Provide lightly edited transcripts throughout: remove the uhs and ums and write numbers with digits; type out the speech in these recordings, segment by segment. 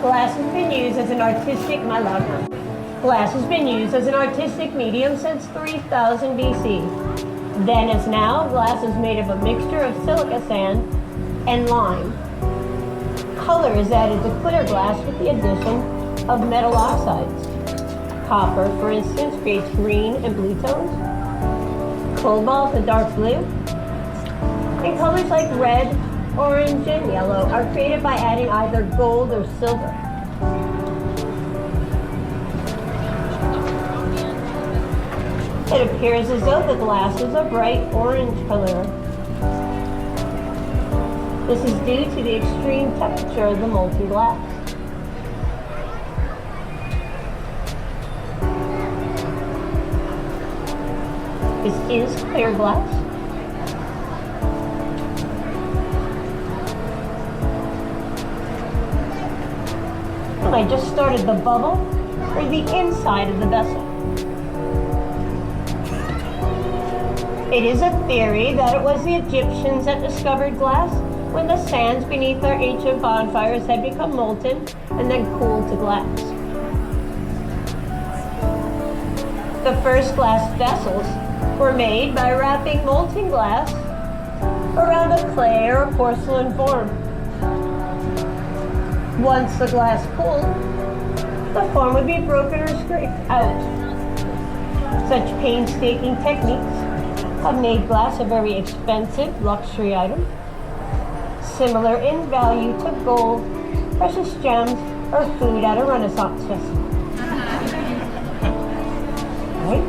Glass has been used as an artistic, Glass has been used as an artistic medium since 3000 BC. Then as now, glass is made of a mixture of silica sand and lime. Color is added to clear glass with the addition of metal oxides. Copper, for instance, creates green and blue tones. Cobalt, a dark blue. And colors like red, orange, and yellow are created by adding either gold or silver. It appears as though the glass is a bright orange color. This is due to the extreme temperature of the molten glass. This is clear glass. And I just started the bubble for the inside of the vessel. It is a theory that it was the Egyptians that discovered glass when the sands beneath their ancient bonfires had become molten and then cooled to glass. The first glass vessels were made by wrapping molten glass around a clay or a porcelain form. Once the glass cooled, the form would be broken or scraped out. Such painstaking techniques have made glass a very expensive luxury item, similar in value to gold, precious gems, or food at a Renaissance festival. Right?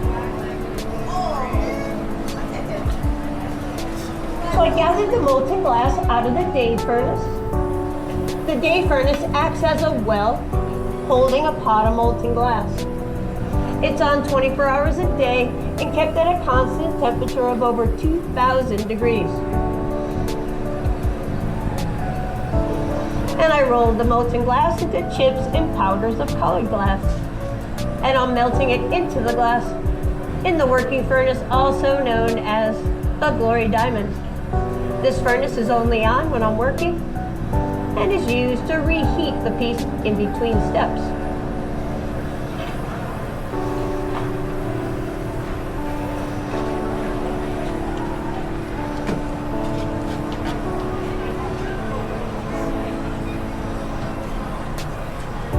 So I gathered the molten glass out of the day furnace. The day furnace acts as a well holding a pot of molten glass. It's on 24 hours a day and kept at a constant temperature of over 2,000 degrees. And I rolled the molten glass into chips and powders of colored glass. And I'm melting it into the glass in the working furnace, also known as the glory diamond. This furnace is only on when I'm working and is used to reheat the piece in between steps.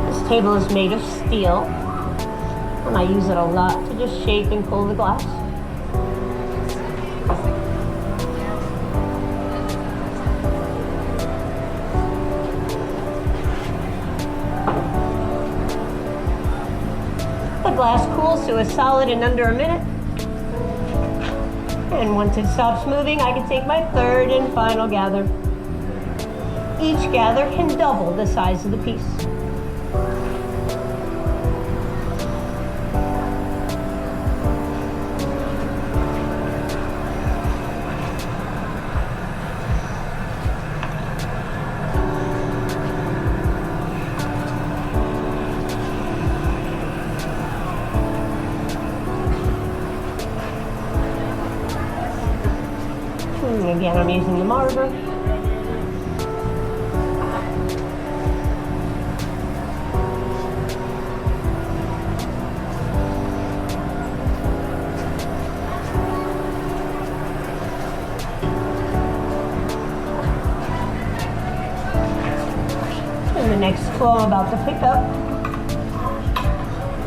This table is made of steel, and I use it a lot to just shape and cool the glass. The glass cools to a solid in under a minute. And once it stops moving, I can take my third and final gather. Each gather can double the size of the piece. Again, I'm using the marber. And the next tool I'm about to pick up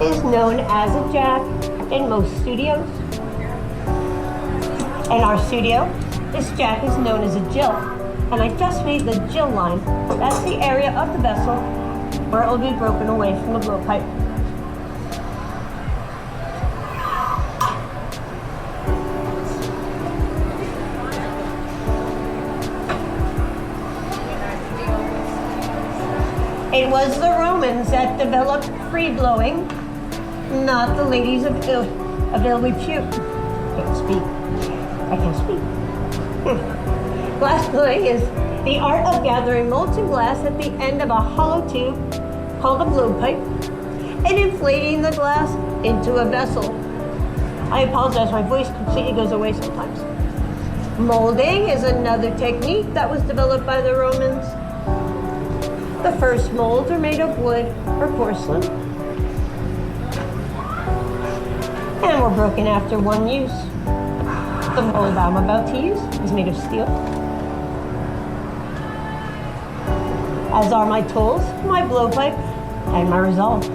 is known as a jack in most studios. In our studio, this jack is known as a jill, and I just made the jill line. That's the area of the vessel where it will be broken away from the blowpipe. It was the Romans that developed free blowing, not the ladies of ill repute. I can't speak. Glass blowing is the art of gathering molten glass at the end of a hollow tube called a blowpipe and inflating the glass into a vessel. I apologize, my voice completely goes away sometimes. Molding is another technique that was developed by the Romans. The first molds are made of wood or porcelain, and were broken after one use. The mold I'm about to use is made of steel, as are my tools, my blowpipe, and my resolve.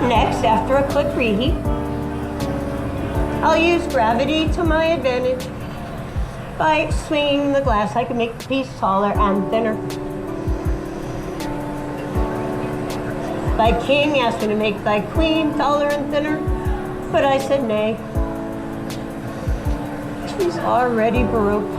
Next, after a quick reheat, I'll use gravity to my advantage. By swinging the glass, I can make the piece taller and thinner. Thy king asked me to make thy queen taller and thinner, but I said nay. She's already baroque.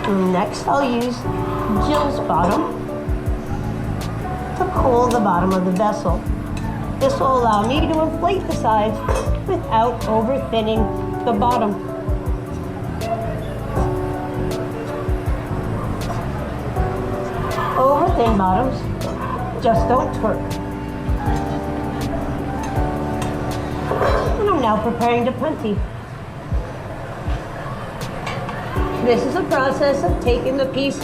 Next, I'll use Jill's bottom to cool the bottom of the vessel. This will allow me to inflate the sides without over-thinning the bottom. Over-thin bottoms just don't work. And I'm now preparing to punty. This is a process of taking the piece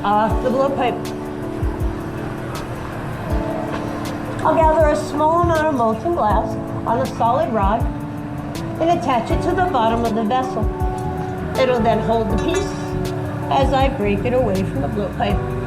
off the blowpipe. I'll gather a small amount of molten glass on a solid rod and attach it to the bottom of the vessel. It'll then hold the piece as I break it away from the blowpipe.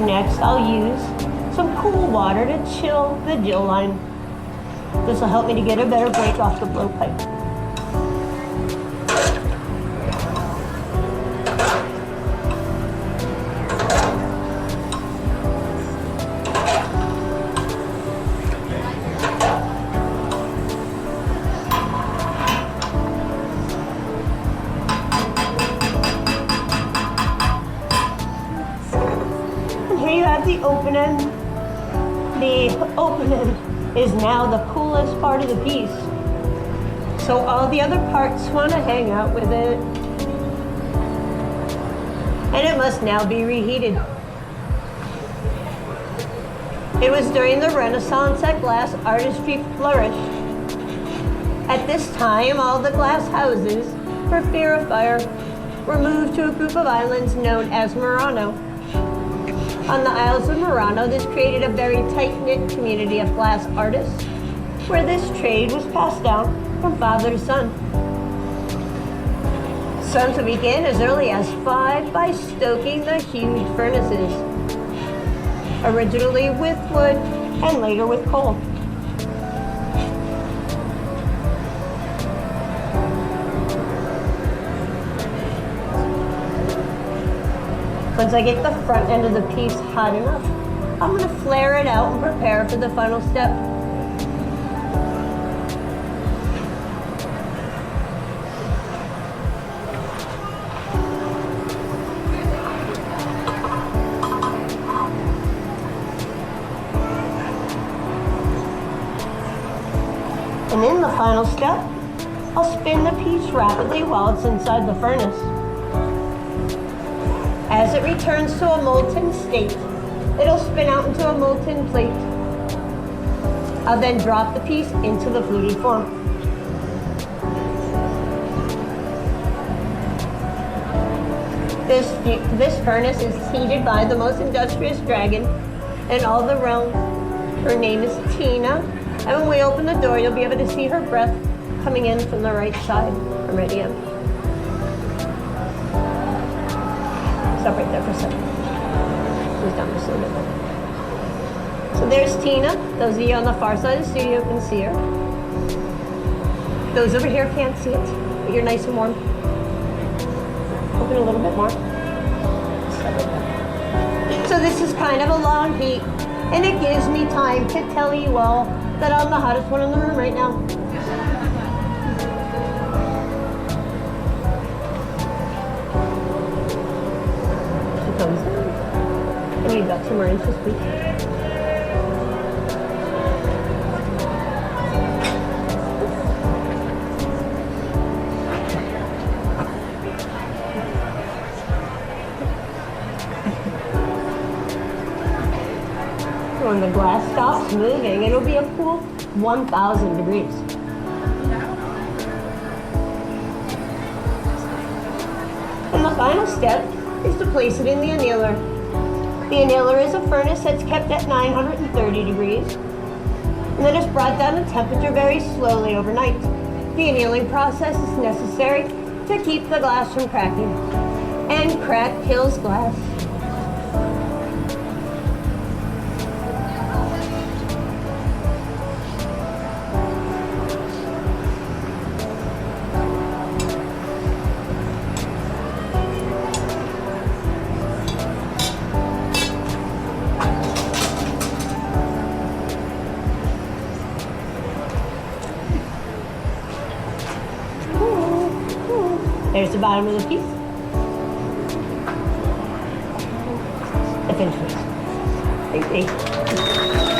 Next, I'll use some cool water to chill the Jill line. This will help me to get a better break off the blowpipe. The open end. The open end is now the coolest part of the piece. So all the other parts want to hang out with it. And it must now be reheated. It was during the Renaissance that glass artistry flourished. At this time, all the glass houses, for fear of fire, were moved to a group of islands known as Murano. On the Isles of Murano, this created a very tight-knit community of glass artists, where this trade was passed down from father to son. Some would begin as early as 5 by stoking the huge furnaces, originally with wood and later with coal. Once I get the front end of the piece hot enough, I'm going to flare it out and prepare for the final step. And in the final step, I'll spin the piece rapidly while it's inside the furnace. As it returns to a molten state, it'll spin out into a molten plate. I'll then drop the piece into the fluted form. This furnace is heated by the most industrious dragon in all the realm. Her name is Tina, and when we open the door, you'll be able to see her breath coming in from the right side. I'm ready up. Stop right there for a second. She's down just a little bit. So there's Tina. Those of you on the far side of the studio can see her. Those over here can't see it, but you're nice and warm. Open a little bit more. So this is kind of a long heat, and it gives me time to tell you all that I'm the hottest one in the room right now. She comes in. I need about 2 more inches, please. When the glass stops moving, it'll be a cool 1,000 degrees. And the final step is to place it in the annealer. The annealer is a furnace that's kept at 930 degrees, and then it's brought down in temperature very slowly overnight. The annealing process is necessary to keep the glass from cracking, and crack kills glass. There's the bottom of the piece. The finished piece. Thank you.